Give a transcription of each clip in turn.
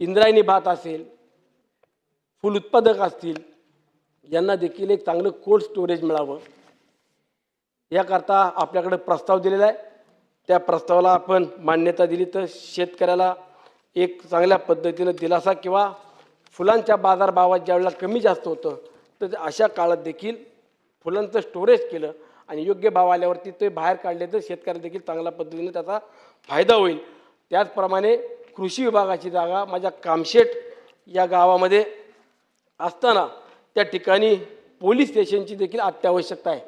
इंद्रायणी भात असेल, फूल उत्पादक असतील, यांना देखील एक चांगलं कोल्ड स्टोरेज मिळावं याकरता आपल्याकडे प्रस्ताव दिलेला आहे। त्या प्रस्तावाला आपण मान्यता दिली तर शेतकऱ्याला एक चांगल्या पद्धतीने दिलासा किंवा फुलांच्या बाजारभावात ज्यावेळेला कमी जास्त होतं तर अशा काळात देखील फुलांचं स्टोरेज केलं आणि योग्य भाव आल्यावरती ते बाहेर काढले तर शेतकऱ्याला देखील चांगल्या पद्धतीने त्याचा फायदा होईल। त्याचप्रमाणे कृषी विभागाची जागा माझ्या कामशेट या गावामध्ये असताना त्या ठिकाणी पोलीस स्टेशनची देखील अत्यावश्यकता आहे।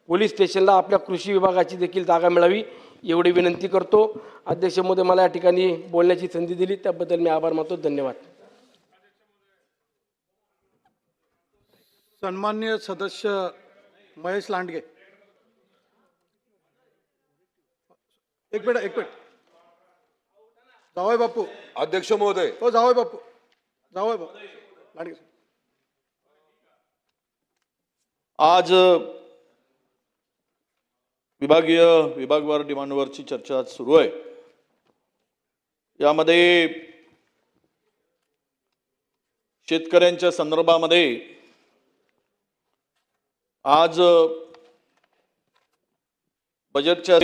पोलीस स्टेशनला आपल्या कृषी विभागाची देखील जागा मिळावी एवढी विनंती करतो। अध्यक्ष महोदय, मला या ठिकाणी बोलण्याची संधी दिली त्याबद्दल मी आभार मानतो। धन्यवाद। सन्मान्य सदस्य महेश लांडगे, एक मिनिट जावई बापू, अध्यक्ष महोदय, हो जावई बापू लांडगे। आज विभागवार डिमांडवरची चर्चा सुरू आहे। यामध्ये शेतकऱ्यांच्या संदर्भामध्ये आज बजेटच्या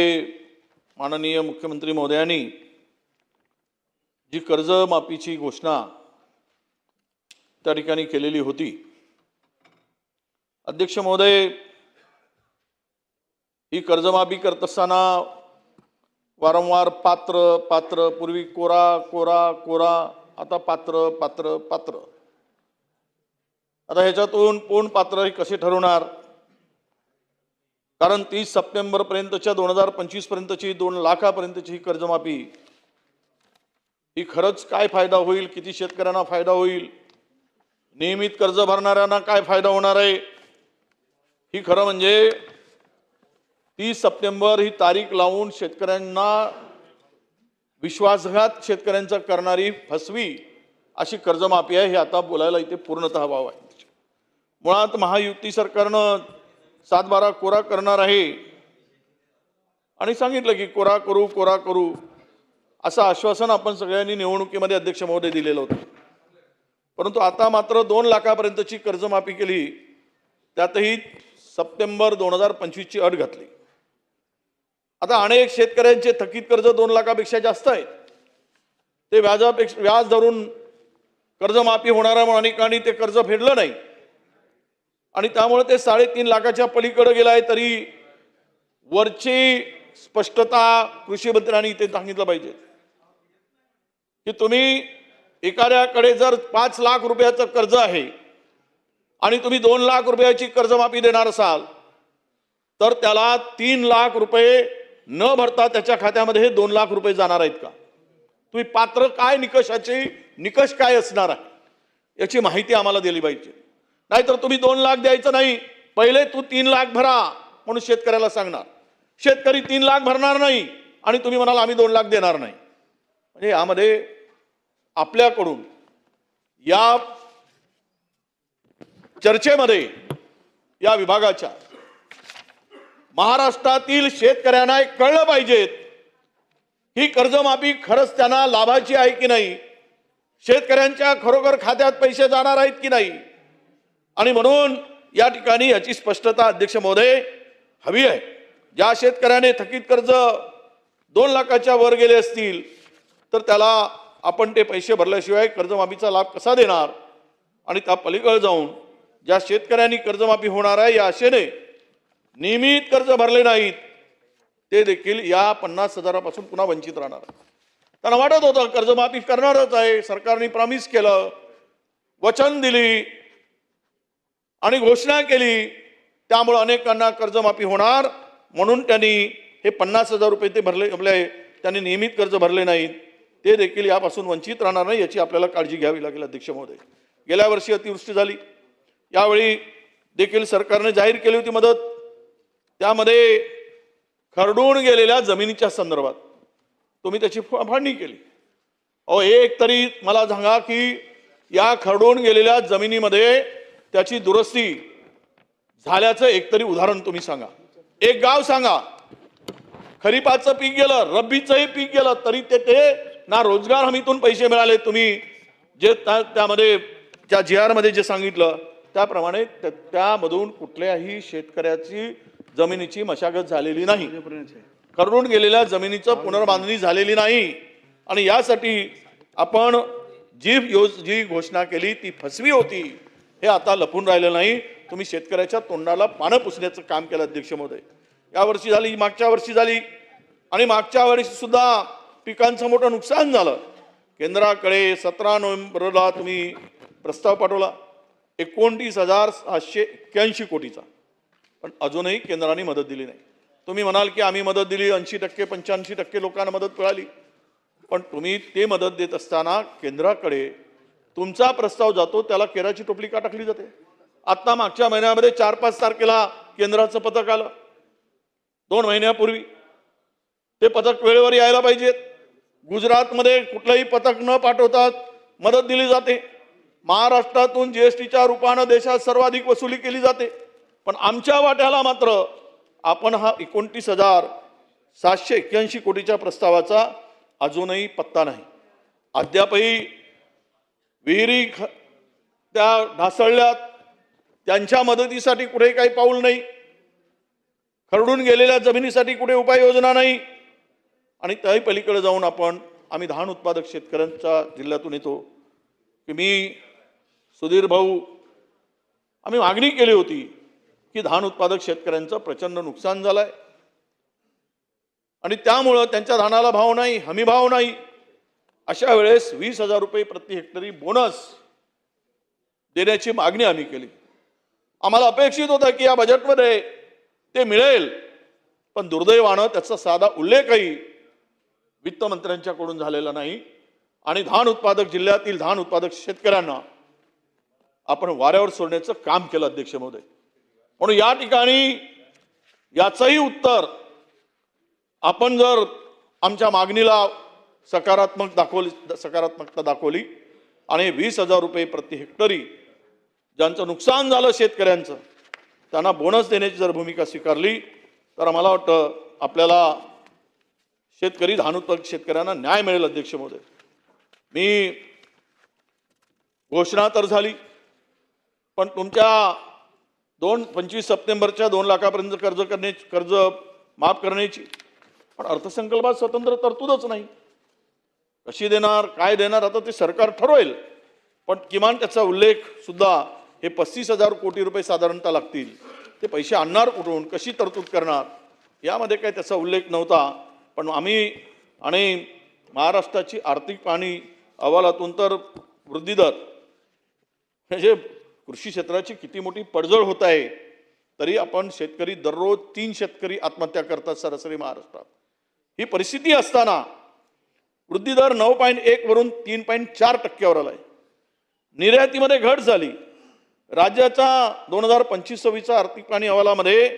माननीय मुख्यमंत्री महोदयांनी जी कर्जमाफीची घोषणा त्या ठिकाणी केलेली होती। अध्यक्ष महोदय, ही कर्जमाफी करत असताना वारंवार पात्र पूर्वी कोरा आता पात्र आता ह्याच्यातून कोण पात्र हे कसे ठरवणार? कारण 30 सप्टेंबर पर्यंतच्या 2025 पर्यंतची 2 लाखापर्यंतची ही कर्जमाफी ही खरंच काय फायदा होईल, किती शेतकऱ्यांना फायदा होईल, नियमित कर्ज भरणाऱ्यांना काय फायदा होणार आहे? ही खरं म्हणजे 30 सप्टेंबर ही तारीख लावून शेतकऱ्यांना विश्वासघात शेतकऱ्यांचा करणारी फसवी अशी कर्जमाफी आहे हे आता बोलायला इथे पूर्णतः वाव आहे। मुळात महायुती सरकारनं 7-12 कोरा करणार आहे आणि सांगितलं की कोरा करू असं आश्वासन आपण सगळ्यांनी निवडणुकीमध्ये अध्यक्ष महोदय दिलेलं होतं। परंतु आता मात्र 2 लाखापर्यंतची कर्जमाफी केली, त्यातही सप्टेंबर 2025 ची अट घातली। आता अनेक शेतकऱ्यांचे थकीत कर्ज 2 लाखापेक्षा जास्त आहेत। ते व्याज धरून कर्जमाफी होणाऱ्या अनेकांनी ते कर्ज फेडलं नाही आणि त्यामुळे ते 3.5 लाखाच्या पलीकडे गेलं आहे। तरी वरची स्पष्टता कृषी मंत्र्यांनी इथे सांगितलं पाहिजे की तुम्ही एखाद्याकडे जर 5 लाख रुपयाचं कर्ज आहे आणि तुम्ही 2 लाख रुपयाची कर्जमाफी देणार असाल तर त्याला 3 लाख रुपये न भरता त्याच्या खात्यामध्ये हे 2 लाख रुपये जाणार आहेत का? तुम्ही पात्र काय निकष काय असणार आहे याची माहिती आम्हाला दिली पाहिजे। नाहीतर तुम्ही 2 लाख द्यायचं नाही, पहिले तू 3 लाख भरा म्हणून शेतकऱ्याला सांगणार, शेतकरी 3 लाख भरणार नाही आणि तुम्ही म्हणाल आम्ही 2 लाख देणार नाही। म्हणजे यामध्ये आपल्याकडून या चर्चेमध्ये या विभागाच्या महाराष्ट्रातील शेतकऱ्यांना कळलं पाहिजे ही कर्जमाफी खरंच त्यांना लाभाची आहे की नाही, शेतकऱ्यांच्या खरोखर खात्यात पैसे जाणार आहेत की नाही। आणि म्हणून या ठिकाणी याची स्पष्टता अध्यक्ष महोदय हवी आहे। ज्या शेतकऱ्याने थकीत कर्ज 2 लाखाच्या वर गेले असतील तर त्याला आपण ते पैसे भरल्याशिवाय कर्जमाफीचा लाभ कसा देणार? आणि त्या पलीकडे जाऊन ज्या शेतकऱ्यांनी कर्जमाफी होणार आहे या आशेने नियमित कर्ज भरले नाहीत ते देखील या 50,000पासून पुन्हा वंचित राहणार। त्यांना वाटत होतं कर्जमाफी करणारच आहे, सरकारने प्रॉमिस केलं, वचन दिली आणि घोषणा केली, त्यामुळे अनेकांना कर्जमाफी होणार म्हणून त्यांनी हे 50,000 रुपये ते भरले, त्यांनी नियमित कर्ज भरले नाहीत ते देखील यापासून वंचित राहणार नाही याची आपल्याला काळजी घ्यावी लागेल। अध्यक्ष महोदय, गेल्या वर्षी अतिवृष्टी झाली, यावेळी देखील सरकारने जाहीर केली होती मदत, त्यामध्ये खरडून गेलेल्या जमिनीच्या संदर्भात तुम्ही त्याची फाळणी केली। एक तरी मला सांगा की या खरडून गेलेल्या जमिनीमध्ये त्याची दुरुस्ती झाल्याचं एकतरी उदाहरण तुम्ही सांगा, एक गाव सांगा। खरीपाचं पीक गेलं, रब्बीचंही पीक गेलं तरी ते ना रोजगार हमीतून पैसे मिळाले, तुम्ही जे त्यामध्ये त्या GR मध्ये जे सांगितलं त्याप्रमाणे त्यामधून कुठल्याही शेतकऱ्याची जमिनीची मशागत झालेली नाही, खरडून गेलेल्या जमिनीचं पुनर्बांधणी झालेली नाही. आणि यासाठी आपण जी घोषणा केली ती फसवी होती, हे आता लपून राहिलं नाही. तुम्ही शेतकऱ्याच्या तोंडाला पानं पुसण्याचं काम केलं अध्यक्ष महोदय. यावर्षी झाली, मागच्या वर्षी झाली आणि मागच्या वर्षी सुद्धा पिकांचं मोठं नुकसान झालं. केंद्राकडे 17 नोव्हेंबरला तुम्ही प्रस्ताव पाठवला 29,781 कोटीचा, पण अजूनही केंद्राने मदत दिली नाही. तुम्ही म्हणाल की आम्ही मदत दिली, 80% 85% लोकांना मदत मिळाली, पण तुम्ही ते मदत देत असताना केंद्राकडे तुमचा प्रस्ताव जातो त्याला केराची टोपली का टाकली जाते? आता मागच्या महिन्यामध्ये 4-5 तारखेला केंद्राचं पथक आलं, 2 महिन्यापूर्वी. ते पथक वेळेवर यायला पाहिजेत. गुजरातमध्ये कुठलंही पथक न पाठवतात मदत दिली जाते. महाराष्ट्रातून GSTच्या रूपानं देशात सर्वाधिक वसुली केली जाते, पण आमच्या वाट्याला मात्र आपण हा 29,781 कोटीच्या प्रस्तावाचा अजूनही पत्ता नाही. अद्यापही विहिरी त्या ढासळल्यात, त्यांच्या मदतीसाठी कुठे काही पाऊल नाही. खरडून गेलेल्या जमिनीसाठी कुठे उपाययोजना नाही. आणि त्याही पलीकडे जाऊन आम्ही धान उत्पादक शेतकऱ्यांच्या जिल्ह्यातून येतो की मी सुधीर भाऊ आम्ही मागणी केली होती की धान उत्पादक शेतकऱ्यांचं प्रचंड नुकसान झालंय आणि त्यामुळं त्यांच्या धानाला भाव नाही, हमी भाव नाही. अशा वेळेस 20,000 रुपये प्रति हेक्टरी बोनस देण्याची मागणी आम्ही केली. आम्हाला अपेक्षित होतं की या बजेटमध्ये ते मिळेल, पण दुर्दैवानं त्याचा साधा उल्लेखही वित्तमंत्र्यांच्याकडून झालेला नाही. आणि धान उत्पादक जिल्ह्यातील धान उत्पादक शेतकऱ्यांना आपण वाऱ्यावर सोडण्याचं काम केलं अध्यक्ष महोदय. म्हणून या ठिकाणी याचंही उत्तर आपण जर आमच्या मागणीला सकारात्मकता दाखवली आणि 20,000 रुपये प्रति हेक्टरी ज्यांचं नुकसान झालं शेतकऱ्यांचं त्यांना बोनस देण्याची जर भूमिका स्वीकारली तर मला वाटतं आपल्याला शेतकरी धान उत्पादक शेतकऱ्यांना न्याय मिळेल अध्यक्ष महोदय. मी घोषणा तर झाली, पण तुमच्या 25 सप्टेंबरच्या 2 लाखापर्यंत कर्ज माफ करण्याची पण अर्थसंकल्पात स्वतंत्र तरतूदच नाही. कशी देणार, काय देणार आता ते सरकार ठरवेल, पण किमान त्याचा उल्लेख सुद्धा हे 35,000 कोटी रुपये साधारणतः लागतील. ते पैसे आणणार कुठून, कशी तरतूद करणार, यामध्ये काही त्याचा उल्लेख नव्हता. पण आम्ही आणि महाराष्ट्राची आर्थिक पाहणी अहवालातून तर वृद्धी दर म्हणजे कृषी क्षेत्राची किती मोठी पडझड होत आहे, तरी आपण शेतकरी दररोज 3 शेतकरी आत्महत्या करतात सरासरी महाराष्ट्रात. ही परिस्थिती असताना वृद्धी दर 9.1 वरून 3.4% आलाय. निर्यातीमध्ये घट झाली. राज्याचा 2025-26 आर्थिक पाहणी अहवालामध्ये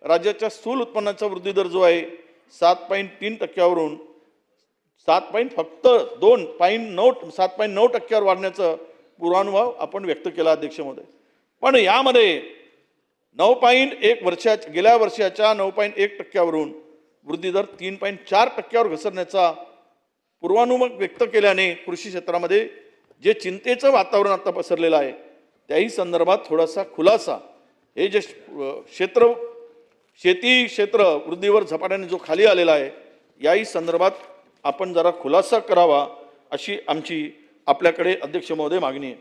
राज्याच्या स्थूल उत्पन्नाचा वृद्धी दर जो आहे 7.3% वरून 7.9% वाढण्याचा पूर्वानुमान आपण व्यक्त केला अध्यक्ष महोदय. पण यामध्ये 9.1 गेल्या वर्षाच्या 9.1% वरून वृद्धी दर 3.4% घसरण्याचा पूर्वानुमान व्यक्त केल्याने कृषी क्षेत्रामध्ये जे चिंतेचं वातावरण आता पसरलेलं आहे त्याही संदर्भात थोडासा खुलासा, हे जे शेती क्षेत्र वृद्धीवर झपाट्याने जो खाली आलेला आहे याही संदर्भात आपण जरा खुलासा करावा अशी आमची आपल्याकडे अध्यक्ष महोदय मागणी आहे.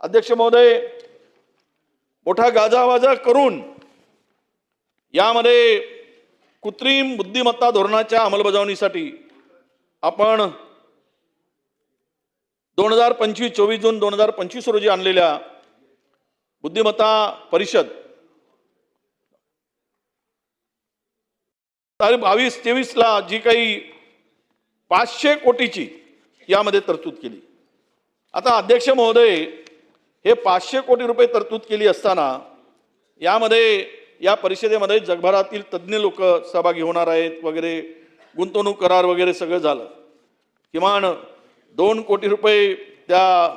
अध्यक्ष महोदय, मोठा गाजावाजा करून यामध्ये कृत्रिम बुद्धिमत्ता धोरणाच्या अंमलबजावणीसाठी आपण 24 जून 2025 रोजी आणलेल्या बुद्धिमत्ता परिषद 22-23 जी काही 500 कोटीची यामध्ये तरतूद केली. आता अध्यक्ष महोदय, हे 500 कोटी रुपये तरतूद केली असताना यामध्ये या परिषदेमध्ये जगभरातील तज्ज्ञ लोक सहभागी होणार आहेत वगैरे, गुंतवणूक करार वगैरे सगळं झालं. किमान 2 कोटी रुपये त्या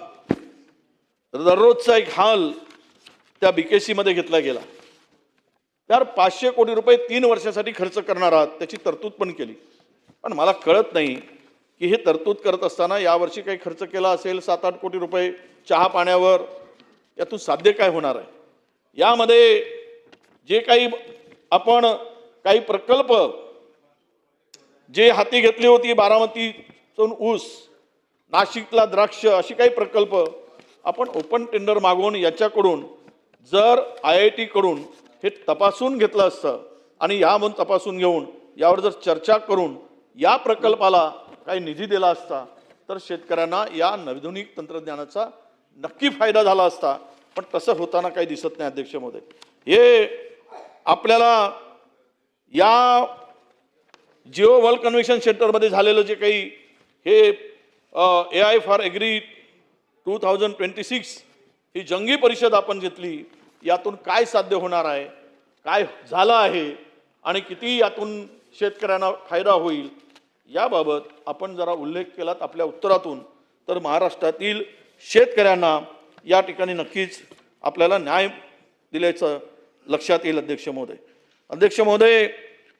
दररोजचा एक हाल त्या BKC मध्ये घेतला गेला. तर 500 कोटी रुपये 3 वर्षासाठी खर्च करणार आहात, त्याची तरतूद पण केली. पण मला कळत नाही की हे तरतूद करत असताना यावर्षी काही खर्च केला असेल 7-8 कोटी रुपये चहा पाण्यावर, यातून साध्य काय होणार आहे? यामध्ये जे काही आपण काही प्रकल्प जे हाती घेतली होती, बारामतीतून ऊस, नाशिकला द्राक्ष, अशी काही प्रकल्प आपण ओपन टेंडर मागवून याच्याकडून जर IIT कडून हे तपासून घेतलं असतं आणि यामधून तपासून घेऊन यावर जर चर्चा करून या प्रकल्पाला काही निधी दिला असता तर शेतकऱ्यांना या नवोदित तंत्रज्ञानाचा नक्की फायदा झाला असता. पण तसं होताना काही दिसत नाही अध्यक्ष महोदय. हे आपल्याला या जिओ वर्ल्ड कन्व्हेन्शन सेंटरमध्ये झालेलं जे काही हे AI फॉर ॲग्री 2026 ही जंगी परिषद आपण घेतली, यातून काय साध्य होणार आहे, काय झालं आहे आणि किती यातून शेतकऱ्यांना फायदा होईल याबाबत आपण जरा उल्लेख केलात आपल्या उत्तरातून, तर महाराष्ट्रातील शेतकऱ्यांना या ठिकाणी नक्कीच आपल्याला न्याय दिल्याचं लक्षात येईल अध्यक्ष महोदय. अध्यक्ष महोदय,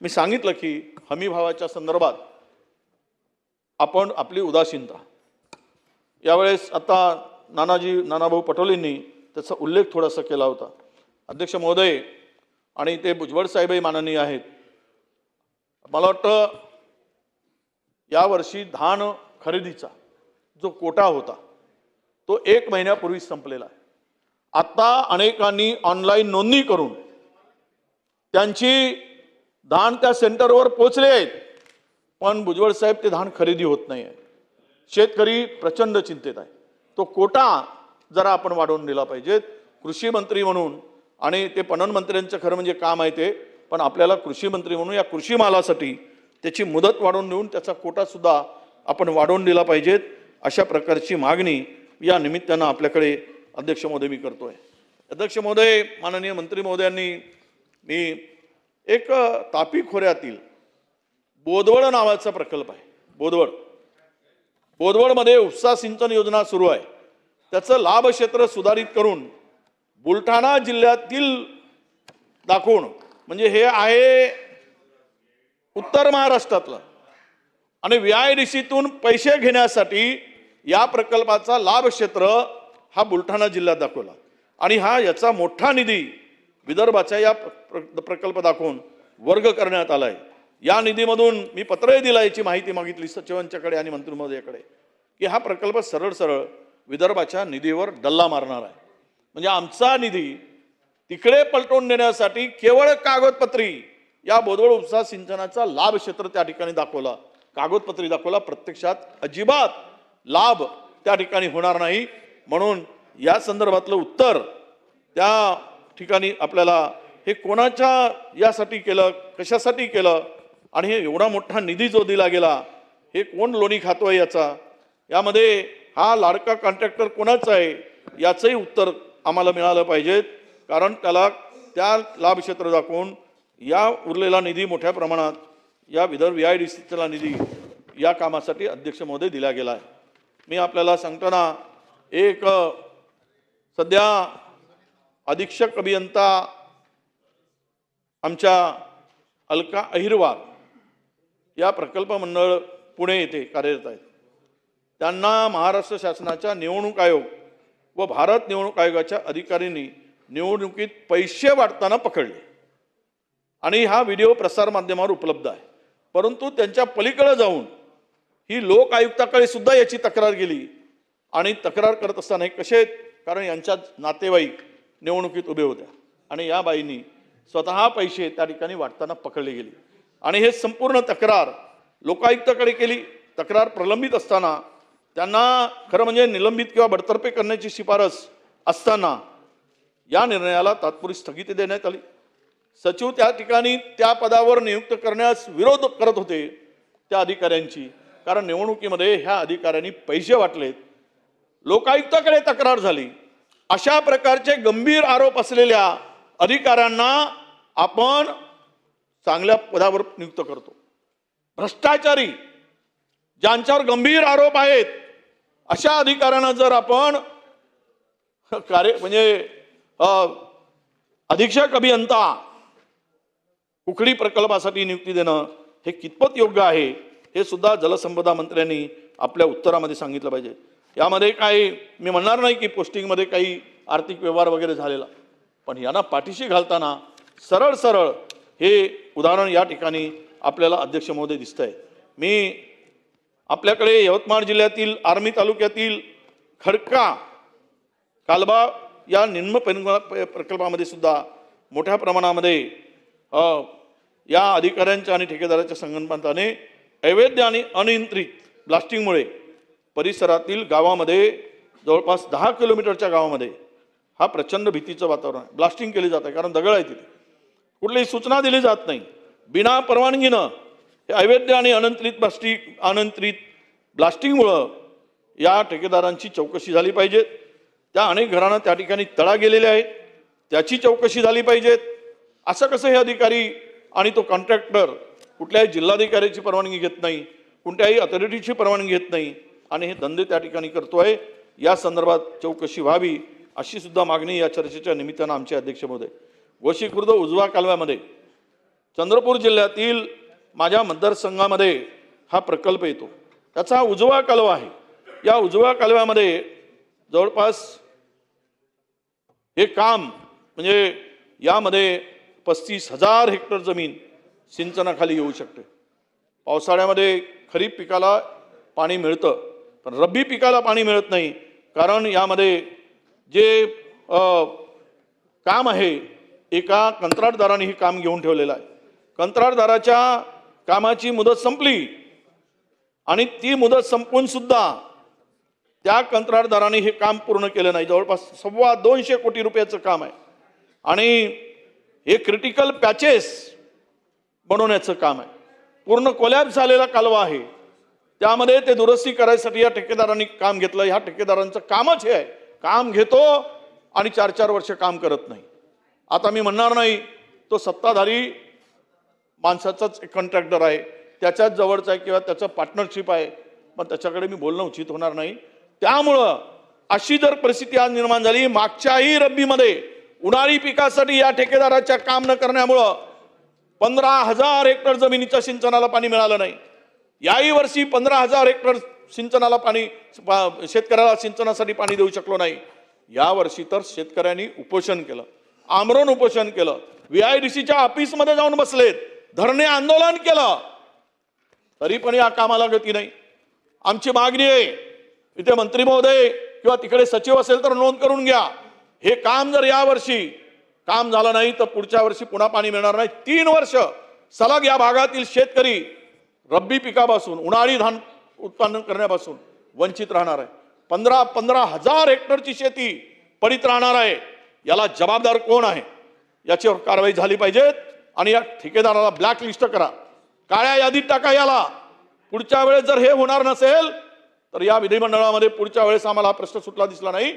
मी सांगितलं की हमी भावाच्या संदर्भात आपण आपली उदासीनता यावेळेस आता नानाभाऊ पटोलेंनी त्याचा उल्लेख थोडासा केला होता. अध्यक्ष महोदय, आणि ते भुजबळ साहेबही माननीय आहेत, मला वाटतं यावर्षी धान खरेदीचा जो कोटा होता तो 1 महिन्यापूर्वीच संपलेला आहे. आता अनेकांनी ऑनलाईन नोंदणी करून त्यांची धान त्या सेंटरवर पोचले आहेत, पण भुजबळ साहेब ते धान खरेदी होत नाही आहे. शेतकरी प्रचंड चिंतेत आहे. तो कोटा जरा आपण वाढवून दिला पाहिजे. कृषी मंत्री म्हणून, आणि ते पणन मंत्र्यांचं खरं म्हणजे काम आहे ते, पण आपल्याला कृषी मंत्री म्हणून या कृषी मालासाठी त्याची मुदत वाढवून देऊन त्याचा कोटा सुद्धा आपण वाढवून दिला पाहिजेत. अशा प्रकारची मागणी या निमित्तानं आपल्याकडे अध्यक्ष महोदय मी करतोय. अध्यक्ष महोदय, माननीय मंत्री महोदयांनी, मी एक तापी खोऱ्यातील बोदवड नावाचा प्रकल्प आहे, बोदवडमध्ये उपसा सिंचन योजना सुरू आहे. त्याचं लाभ क्षेत्र सुधारित करून बुलढाणा जिल्ह्यातील दाखवून, म्हणजे हे आहे उत्तर महाराष्ट्रातलं, आणि VIDCतून पैसे घेण्यासाठी या प्रकल्पाचा लाभ क्षेत्र हा बुलढाणा जिल्ह्यात दाखवला, आणि याचा मोठा निधी विदर्भाच्या या प्रकल्प दाखवून वर्ग करण्यात आलाय. या निधीमधून मी पत्रही दिला, याची माहिती मागितली सचिवांच्याकडे आणि मंत्री महोदयाकडे, की हा प्रकल्प सरळ सरळ विदर्भाच्या निधीवर डल्ला मारणार आहे. म्हणजे आमचा निधी तिकडे पलटवून देण्यासाठी केवळ कागदपत्री या बोदवड उपसा सिंचनाचा लाभ क्षेत्र त्या ठिकाणी दाखवला, कागदपत्री दाखवला, प्रत्यक्षात अजिबात लाभ त्या ठिकाणी होणार नाही. म्हणून या संदर्भातलं उत्तर त्या ठिकाणी आपल्याला हे कोणाच्या यासाठी केलं, कशासाठी केलं, आणि हे एवढा मोठा निधी जो दिला गेला हे कोण लोणी खातोय याचा, यामध्ये हा लाडका कॉन्ट्रॅक्टर कोणाचा आहे याचंही उत्तर आम्हाला मिळालं पाहिजे. कारण त्याला त्या लाभ क्षेत्र दाखवून या उरलेला निधी मोठ्या प्रमाणात या VIDCचा निधी या कामासाठी अध्यक्ष महोदय दिला गेला आहे. मी आपल्याला सांगताना एक सध्या अधीक्षक अभियंता आमच्या अलका अहिरवार या प्रकल्प मंडळ पुणे येथे कार्यरत आहेत. त्यांना महाराष्ट्र शासनाच्या निवडणूक आयोग व भारत निवडणूक आयोगाच्या अधिकाऱ्यांनी निवडणुकीत पैसे वाटताना पकडले, आणि हा व्हिडिओ प्रसारमाध्यमावर उपलब्ध आहे. परंतु त्यांच्या पलीकडे जाऊन ही लोक आयुक्ताकडे सुद्धा याची तक्रार गेली, आणि तक्रार करत असताना हे कसे, कारण यांच्या नातेवाईक निवडणुकीत उभे होत्या, आणि या बाईंनी स्वतः पैसे त्या ठिकाणी वाटताना पकडले गेले, आणि हे संपूर्ण तक्रार लोकायुक्ताकडे केली. तक्रार प्रलंबित असताना त्यांना खरं म्हणजे निलंबित किंवा बडतर्फे करण्याची शिफारस असताना या निर्णयाला तात्पुरती स्थगिती देण्यात आली. सचिव त्या ठिकाणी त्या पदावर नियुक्त करण्यास विरोध करत होते त्या अधिकाऱ्यांची, कारण निवडणुकीमध्ये ह्या अधिकाऱ्यांनी पैसे वाटलेत. लोकायुक्ताकडे तक्रार झाली. अशा प्रकारचे गंभीर आरोप असलेल्या अधिकाऱ्यांना आपण चांगल्या पदावर नियुक्त करतो. भ्रष्टाचारी ज्यांच्यावर गंभीर आरोप आहेत अशा अधिकाऱ्यांना जर आपण अधीक्षक अभियंता कुकडी प्रकल्पासाठी नियुक्ती देणं हे कितपत योग्य आहे हे सुद्धा जलसंपदा मंत्र्यांनी आपल्या उत्तरामध्ये सांगितलं पाहिजे. यामध्ये काही मी म्हणणार नाही की पोस्टिंगमध्ये काही आर्थिक व्यवहार वगैरे झालेला, पण यांना पाठीशी घालताना सरळ सरळ हे उदाहरण या ठिकाणी आपल्याला अध्यक्ष महोदय दिसतंय. मी आपल्याकडे यवतमाळ जिल्ह्यातील आर्मी तालुक्यातील खडका कालबा या निम्न प्रकल्पामध्ये सुद्धा मोठ्या प्रमाणामध्ये या अधिकाऱ्यांच्या आणि ठेकेदाराच्या संगनमताने अवैध आणि अनियंत्रित ब्लास्टिंगमुळे परिसरातील गावामध्ये जवळपास 10 किलोमीटरच्या गावामध्ये हा प्रचंड भीतीचं वातावरण आहे. ब्लास्टिंग केली जात आहे कारण दगड आहे तिथे, कुठलीही सूचना दिली जात नाही. बिना परवानगीनं हे अवैध आणि अनियंत्रित ब्लास्टिंगमुळं या ठेकेदारांची चौकशी झाली पाहिजे. त्या अनेक घरांना त्या ठिकाणी तडा गेलेले आहेत, त्याची चौकशी झाली पाहिजेत. असं कसं हे अधिकारी आणि तो कॉन्ट्रॅक्टर कुठल्याही जिल्हाधिकाऱ्याची परवानगी घेत नाही, कोणत्याही अथॉरिटीची परवानगी घेत नाही आणि हे धंदे त्या ठिकाणी करतोय. या संदर्भात चौकशी व्हावी अशी सुद्धा मागणी या चर्चेच्या निमित्तानं आमचे अध्यक्ष महोदय. गोशी खुर्द उजवा कालव्यामध्ये चंद्रपूर जिल्ह्यातील माझ्या मतदारसंघामध्ये हा प्रकल्प येतो. त्याचा उजवा कालवा आहे. या उजव्या कालव्यामध्ये जवळपास हे काम म्हणजे यामध्ये 35,000 हेक्टर जमीन सिंचनाखाली येऊ शकते. पावसाळ्यामध्ये खरीप पिकाला पाणी मिळतं, पण रब्बी पिकाला पाणी मिळत नाही. कारण यामध्ये जे काम आहे एका कंत्राटदाराने हे काम घेऊन ठेवलेलं आहे. कंत्राटदाराच्या कामाची मुदत संपली आणि ती मुदत संपून सुद्धा त्या कंत्राटदाराने हे काम पूर्ण केलं नाही. जवळपास 225 कोटी रुपयाचं काम आहे आणि हे क्रिटिकल पॅचेस बनवण्याचं काम आहे. पूर्ण कोलॅप्स झालेला कालवा आहे, त्यामध्ये ते दुरुस्ती करायसाठी या ठेकेदारांनी काम घेतलं. ह्या ठेकेदारांचं कामच हे आहे, काम घेतो आणि 4-4 वर्ष काम करत नाही. आता मी म्हणणार नाही तो सत्ताधारी माणसाचाच एक कॉन्ट्रॅक्टर आहे, त्याच्याच जवळचा आहे किंवा त्याचं पार्टनरशिप आहे, पण त्याच्याकडे मी बोलणं उचित होणार नाही. त्यामुळं अशी जर परिस्थिती आज निर्माण झाली, मागच्याही रब्बीमध्ये उन्हाळी पिकासाठी या ठेकेदाराच्या काम न करण्यामुळं 15,000 हेक्टर जमिनीच्या सिंचनाला पाणी मिळालं नाही. याही वर्षी 15,000 हेक्टर सिंचनाला पाणी शेतकऱ्याला सिंचनासाठी पाणी देऊ शकलो नाही. या वर्षी तर शेतकऱ्यांनी उपोषण केलं, आमरण उपोषण केलं, VIDCच्या ऑफिसमध्ये जाऊन बसलेत, धरणे आंदोलन केलं, तरी पण या कामाला गती नाही. आमची मागणी आहे, इथे मंत्री महोदय किंवा तिकडे सचिव असेल तर नोंद करून घ्या, हे काम जर या वर्षी काम झालं नाही तर पुढच्या वर्षी पुन्हा पाणी मिळणार नाही. 3 वर्ष सलग या भागातील शेतकरी रब्बी पिकापासून उन्हाळी धान उत्पादन करण्यापासून वंचित राहणार आहे. 15,000 हेक्टरची शेती पडीत राहणार आहे. याला जबाबदार कोण आहे याच्यावर कारवाई झाली पाहिजे आणि या ठेकेदाराला ब्लॅक लिस्ट करा, काळ्या यादीत टाका याला. पुढच्या वेळेस जर हे होणार नसेल तर या विधिमंडळामध्ये पुढच्या वेळेस आम्हाला हा प्रश्न सुटला दिसला नाही,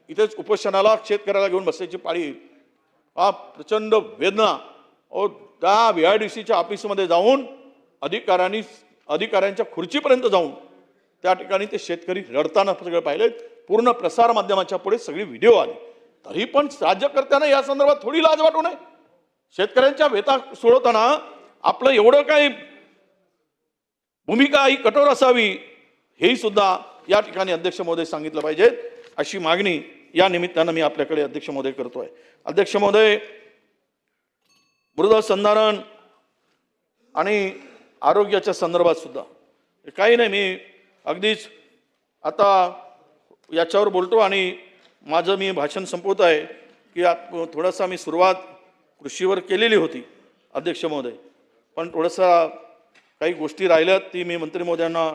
इथेच उपोषणाला शेतकऱ्याला घेऊन बसायची पाळी येईल. हा प्रचंड वेदना. त्या VIDCच्या ऑफिसमध्ये जाऊन अधिकाऱ्यांच्या खुर्चीपर्यंत जाऊन त्या ठिकाणी ते शेतकरी रडताना सगळं पाहिले. पूर्ण प्रसार माध्यमाच्या पुढे सगळी व्हिडिओ आली. तरी पण राज्यकर्त्यांना या संदर्भात थोडी लाज वाटू नये. शेतकऱ्यांच्या व्यथा सोडवताना आपलं एवढं काही भूमिका ही कठोर असावी हेही सुद्धा या ठिकाणी अध्यक्ष महोदय सांगितलं पाहिजे, अशी मागणी या निमित्तानं मी आपल्याकडे अध्यक्ष महोदय करतोय. अध्यक्ष महोदय, मृदसंधारण आणि आरोग्याच्या संदर्भात सुद्धा काही नाही, मी अगदीच आता याच्यावर बोलतो आणि माझं मी भाषण संपवत आहे की थोडासा मी सुरुवात कृषीवर केलेली होती अध्यक्ष महोदय, पण थोडासा काही गोष्टी राहिल्यात ती मी मंत्री महोदयांना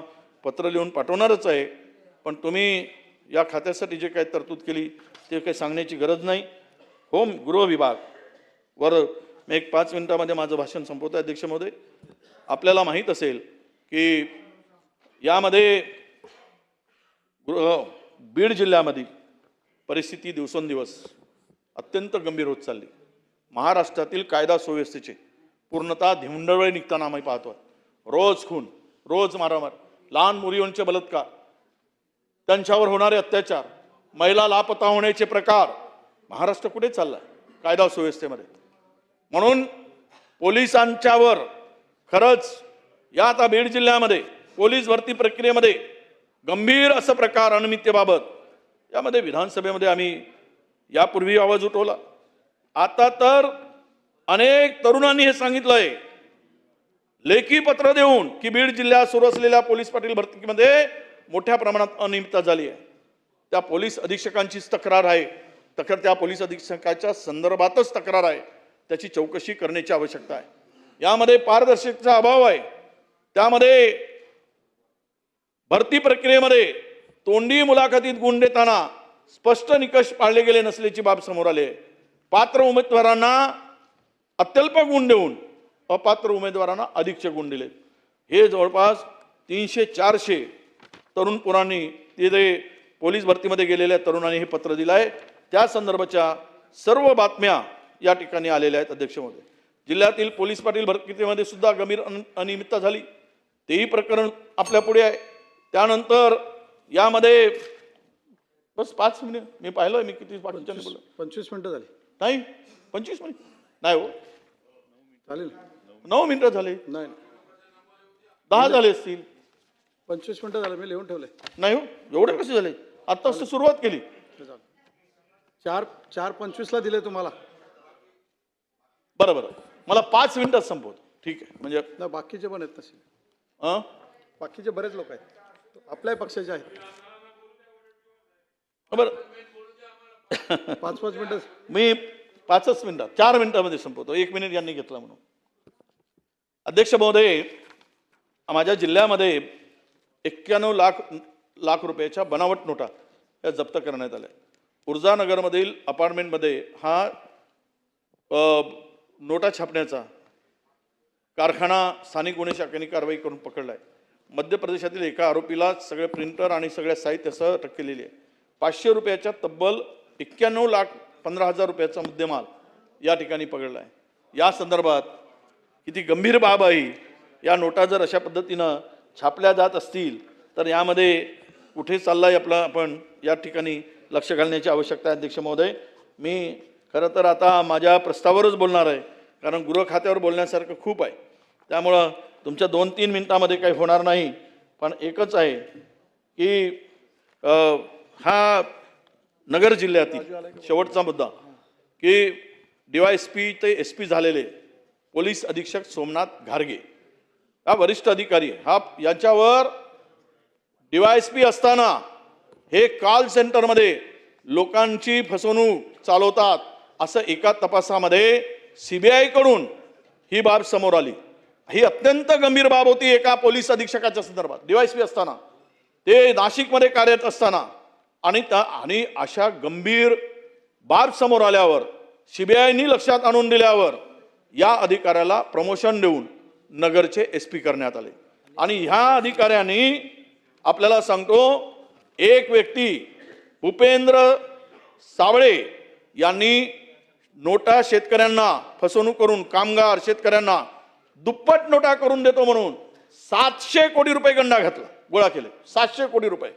पत्र लिहून पाठवणारच आहे. पण तुम्ही या खात्यासाठी जे काही तरतूद केली ते काही सांगण्याची गरज नाही. गृह विभाग वर मी एक 5 मिनिटामध्ये माझं भाषण संपवतो. अध्यक्ष महोदय, आपल्याला माहीत असेल की यामध्ये बीड जिल्ह्यामधील परिस्थिती दिवसेंदिवस अत्यंत गंभीर होत चालली. महाराष्ट्रातील कायदा सुव्यवस्थेचे पूर्णतः धिंडवळे निघताना आम्ही पाहतोय. रोज खून, रोज मारामार, लहान मुलींचे बलात्कार, त्यांच्यावर होणारे अत्याचार, महिला लापता होण्याचे प्रकार. महाराष्ट्र कुठे चाललाय कायदा सुव्यवस्थेमध्ये? म्हणून पोलिसांच्यावर खरंच या आता बीड जिल्ह्यामध्ये पोलीस भरती प्रक्रियेमध्ये गंभीर असं प्रकार अनियमिततेबाबत यामध्ये विधानसभेमध्ये आम्ही यापूर्वी आवाज उठवला. आता तर अनेक तरुणांनी हे सांगितलंय लेखी पत्र देऊन की बीड जिल्ह्यात सुरू असलेल्या पोलीस पाटील भरतीमध्ये मोठ्या प्रमाणात अनियमितता झाली आहे. त्या पोलीस अधीक्षकांचीच तक्रार आहे. त्या पोलीस अधीक्षकाच्या संदर्भातच तक्रार आहे. त्याची चौकशी करण्याची आवश्यकता आहे. यामध्ये पारदर्शकतेचा अभाव आहे. त्यामध्ये भरती प्रक्रियेमध्ये तोंडी मुलाखतीत गुण देताना स्पष्ट निकष पाळले गेले नसल्याची बाब समोर आली आहे. पात्र उमेदवारांना अत्यल्प गुण देऊन अपात्र उमेदवारांना अधिकचे गुण दिले. हे जवळपास 300-400 तरुण पोरांनी तिथे पोलीस भरतीमध्ये गेलेल्या तरुणांनी हे पत्र दिलं आहे. त्या संदर्भाच्या सर्व बातम्या या ठिकाणी आलेल्या आहेत. अध्यक्ष महोदय, जिल्ह्यातील पोलीस पाटील भरतीमध्ये सुद्धा गंभीर अनियमितता झाली. तेही प्रकरण आपल्या पुढे आहे. त्यानंतर यामध्ये बस 5 मिनिट मी पाहिलं मी किती 25 मिनिटं झाली. नाही 25 मिनिट नाही हो, चालेल. 9 मिनिटं झाले. नाही 10 झाले असतील. 25 मिनिटं झाले, मी लिहून ठेवले. नाही हो, एवढे कसे झाले? आत्ताच तर सुरुवात केली. 4:25ला दिले तुम्हाला. बरं, मला 5 मिनिटात संपवतो. ठीक आहे, म्हणजे ना बाकीचे पण आहेत तसे. बाकीचे बरेच लोक आहेत, आपल्याही पक्षाचे आहेत. बरं 5-5 मिनिटं. मी 5च मिनिटात 4 मिनिटामध्ये संपवतो. 1 मिनिट यांनी घेतला म्हणून. अध्यक्ष महोदय, माझ्या जिल्ह्यामध्ये 91 लाख रुपयाच्या बनावट नोटा या जप्त करण्यात आल्या. ऊर्जानगरमधील अपार्टमेंटमध्ये हा नोटा छापण्याचा कारखाना स्थानिक गुन्हे शाखेने कारवाई करून पकडला आहे. मध्य प्रदेशातील एका आरोपीला सगळे प्रिंटर आणि सगळ्या साहित्यासह अटक केलेली आहे. 500 रुपयाच्या तब्बल 91,15,000 रुपयाचा मुद्देमाल या ठिकाणी पकडला आहे. या संदर्भात किती गंभीर बाब आहे. या नोटा जर अशा पद्धतीनं छापल्या जात असतील तर यामध्ये कुठे चाललाय आपण या ठिकाणी लक्ष घालण्याची आवश्यकता आहे. अध्यक्ष महोदय, मी खरं तर आता माझ्या प्रस्तावावरच बोलणार आहे, कारण गृह खात्यावर बोलण्यासारखं खूप आहे. त्यामुळं तुमच्या 2-3 मिनिटामध्ये काही होणार नाही. पण एकच आहे की हा नगर जिल्ह्यातील शेवटचा मुद्दा की DYSP ते SP झालेले पोलीस अधीक्षक सोमनाथ घारगे हा वरिष्ठ अधिकारी आहे. हा यांच्यावर DYSP असताना हे कॉल सेंटरमध्ये लोकांची फसवणूक चालवतात असं एका तपासामध्ये CBI कडून ही बाब समोर आली. ही अत्यंत गंभीर बाब होती. एका पोलीस अधीक्षकाच्या संदर्भात DYSP असताना, ते नाशिकमध्ये कार्यरत असताना आणि अशा गंभीर बाब समोर आल्यावर CBIनी लक्षात आणून दिल्यावर या अधिकाऱ्याला प्रमोशन देऊन नगरचे SP करण्यात आले. आणि ह्या अधिकाऱ्यांनी आपल्याला सांगतो, एक व्यक्ती भूपेंद्र सावळे यांनी नोटा शेतकऱ्यांना फसवणूक करून कामगार शेतकऱ्यांना दुप्पट नोटा करून देतो म्हणून 700 कोटी रुपये गंडा घातला, गोळा केले 700 कोटी रुपये.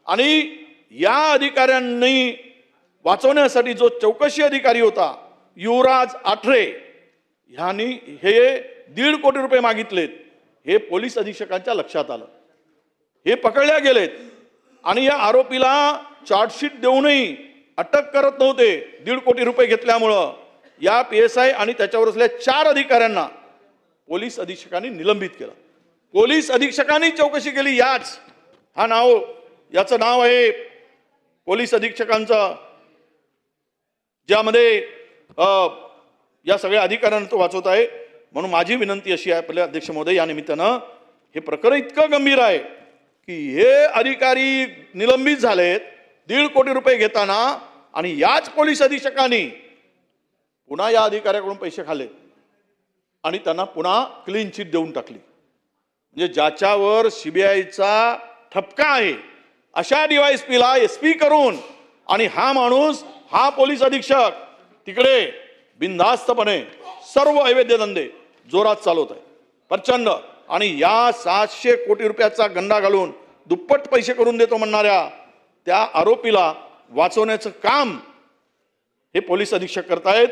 आणि या अधिकाऱ्यांनी वाचवण्यासाठी जो चौकशी अधिकारी होता युवराज आठरे ह्यांनी हे 1.5 कोटी रुपये मागितलेत. हे पोलीस अधीक्षकांच्या लक्षात आलं. हे पकडल्या गेलेत आणि या आरोपीला चार्जशीट देऊनही अटक करत नव्हते. 1.5 कोटी रुपये घेतल्यामुळं या PSI आणि त्याच्यावर असलेल्या 4 अधिकाऱ्यांना पोलीस अधीक्षकांनी निलंबित केलं. पोलीस अधीक्षकांनी चौकशी केली. याचं नाव आहे पोलीस अधीक्षकांचं, ज्यामध्ये या सगळ्या अधिकाऱ्यांना तो वाचवत आहे. म्हणून माझी विनंती अशी आहे आपल्या अध्यक्ष महोदय, या निमित्तानं हे प्रकरण इतकं गंभीर आहे की हे अधिकारी निलंबित झालेत 1.5 कोटी रुपये घेताना, आणि याच पोलीस अधीक्षकांनी पुन्हा या अधिकाऱ्याकडून पैसे खाल्ले आणि त्यांना पुन्हा क्लीन चिट देऊन टाकली. म्हणजे ज्याच्यावर CBIचा ठपका आहे अशा DYSPला SP करून, आणि हा माणूस हा पोलीस अधीक्षक तिकडे बिनधास्तपणे सर्व अवैध धंदे जोरात चालवत आहे प्रचंड. आणि या 700 कोटी रुपयाचा गंडा घालून दुप्पट पैसे करून देतो म्हणणाऱ्या त्या आरोपीला वाचवण्याचं काम हे पोलीस अधीक्षक करतायत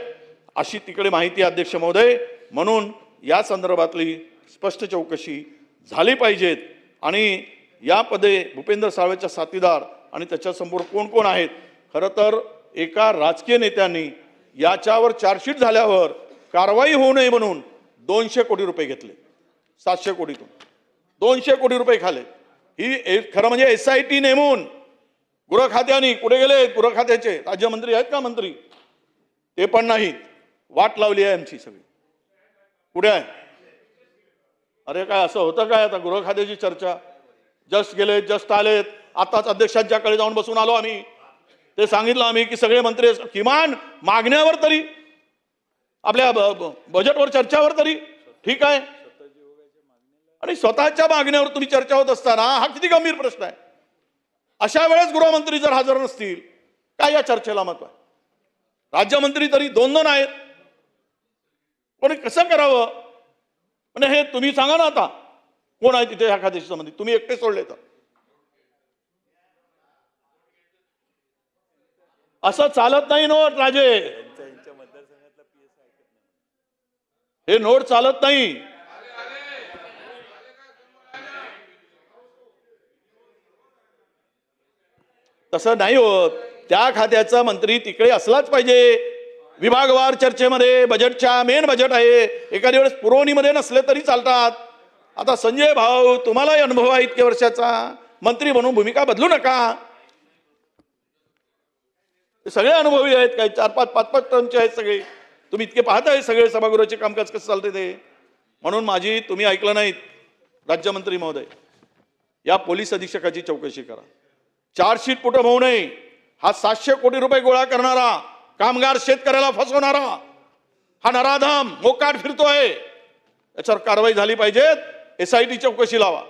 अशी तिकडे माहिती आहे. अध्यक्ष महोदय, म्हणून या संदर्भातली स्पष्ट चौकशी झाली पाहिजेत आणि या पदे भूपेंद्र साळवेच्या साथीदार आणि त्याच्यासमोर कोण कोण आहेत. खरं तर एका राजकीय नेत्यांनी याच्यावर चार्जशीट झाल्यावर कारवाई होऊ नये म्हणून 200 कोटी रुपये घेतले. 700 कोटीतून 200 कोटी रुपये खाले. ही खरं म्हणजे SIT नेमून गृह खात्याने कुठे गेले? गृह खात्याचे राज्यमंत्री आहेत का मंत्री? ते पण नाहीत. वाट लावली आहे आमची सगळी. कुठे आहे? अरे काय असं होतं काय? आता गृह खात्याची चर्चा जस्ट गेले जस्ट आलेत. आताच अध्यक्षांच्याकडे जाऊन बसून आलो आम्ही. ते सांगितलं आम्ही की सगळे मंत्री किमान मागण्यावर तरी आपल्या बजेटवर चर्चावर तरी ठीक आहे. आणि स्वतःच्या मागण्यावर तुम्ही चर्चा होत असताना हा किती गंभीर प्रश्न आहे. अशा वेळेस गृहमंत्री जर हजर नसतील काय या चर्चेला महत्व आहे? राज्यमंत्री तरी 2-2 आहेत. कोणी कसं करावं? म्हणजे हे तुम्ही सांगा ना आता कोण आहे तिथे ह्या खात्याशी संबंधित? तुम्ही एकटे सोडले तर असं चालत नाही. नोट राजे, हे नोट चालत नाही. तसं नाही होत. त्या खात्याचा मंत्री तिकडे असलाच पाहिजे. विभागवार चर्चेमध्ये बजेटच्या मेन बजेट आहे. एखाद्या वेळेस पुरवणीमध्ये नसले तरी चालतात. आता संजय भाऊ तुम्हालाही अनुभव आहे इतके वर्षाचा. मंत्री म्हणून भूमिका बदलू नका. सगळे अनुभवी आहेत. काही 4-5 टर्मचे आहेत सगळे. तुम्ही इतके पाहताय सगळे सभागृहाचे कामकाज कसं चालते ते. म्हणून माझी तुम्ही ऐकलं नाहीत राज्यमंत्री महोदय, या पोलीस अधीक्षकाची चौकशी करा. चार्जशीट कुठं होऊ नये. हा 700 कोटी रुपये गोळा करणारा, कामगार शेतकऱ्याला फसवणारा हा नराधम मोकाट फिरतोय. याच्यावर कारवाई झाली पाहिजे. SIT चौकशी लावा.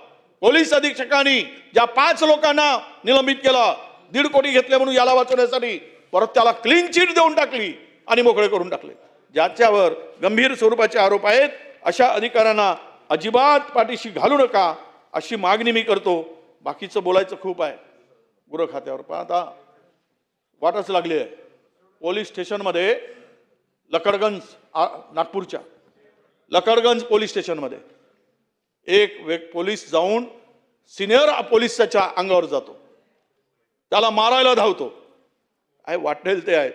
पोलीस अधीक्षकांनी ज्या 5 लोकांना निलंबित केलं, 1.5 कोटी घेतले म्हणून याला वाचवण्यासाठी, परत त्याला क्लीन चिट देऊन टाकली आणि मोकळे करून टाकले. ज्याच्यावर गंभीर स्वरूपाचे आरोप आहेत अशा अधिकाऱ्यांना अजिबात पाठीशी घालू नका अशी मागणी मी करतो. बाकीचं बोलायचं खूप आहे गृह खात्यावर, पण आता वाटच लागली आहे. पोलीस स्टेशनमध्ये लकडगंज, नागपूरच्या लकडगंज पोलीस स्टेशनमध्ये एक पोलीस जाऊन सिनियर पोलिसाच्या अंगावर जातो, त्याला मारायला धावतो. आहे वाटेल ते आहेत.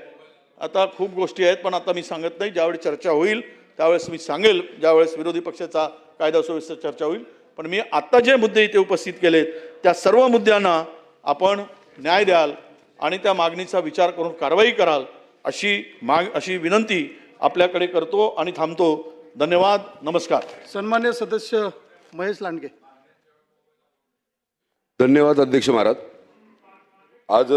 आता खूप गोष्टी आहेत पण आता मी सांगत नाही. ज्यावेळी चर्चा होईल त्यावेळेस मी सांगेल, ज्यावेळेस विरोधी पक्षाचा कायदा सुव्यवस्था चर्चा होईल. पण मी आता जे मुद्दे इथे उपस्थित केलेत त्या सर्व मुद्द्यांना आपण न्याय द्याल आणि त्या मागणीचा विचार करून कारवाई कराल अशी विनंती आपल्याकडे करतो आणि थांबतो. धन्यवाद. नमस्कार. सन्मान्य सदस्य महेश लांडगे. धन्यवाद अध्यक्ष महाराज. आज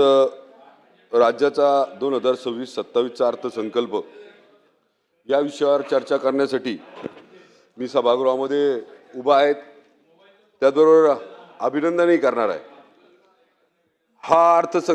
राज्याचा 2026-27चा अर्थसंकल्प या विषयावर चर्चा करण्यासाठी मी सभागृहामध्ये उभा आहे. त्याचबरोबर अभिनंदनही करणार आहे. हा अर्थसंकल्प